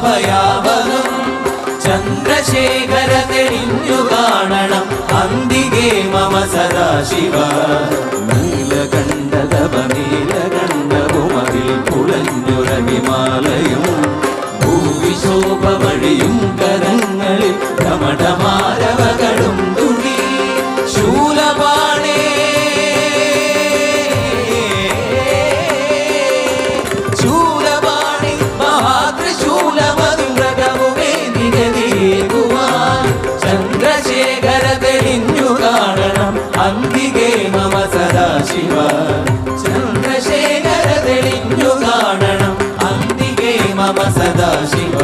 ഭയാവഹം ചന്ദ്രശേഖര തെളിഞ്ഞു കാണണം അന്തികേ മമ സദാശിവ നീലകണ്ഠതപനീലകണ്ഠവുമതിൽ കുളഞ്ഞുര ഹിമാലയം ഭൂവിശോഭ വഴിയും കരങ്ങളിൽ കമടമാരവകളും തുണി ശൂലപാണേ ശൂലപാണി മഹാത്രിശൂലമധുരകവുമേ നിഗതിയേകുവാൻ ചന്ദ്രശേഖര തെളിഞ്ഞു കാണണം അന്തികേ മമ സദാശിവ ചന്ദ്രശേഖര തെളിഞ്ഞു കാണണം അന്തികേ മമ സദാശിവ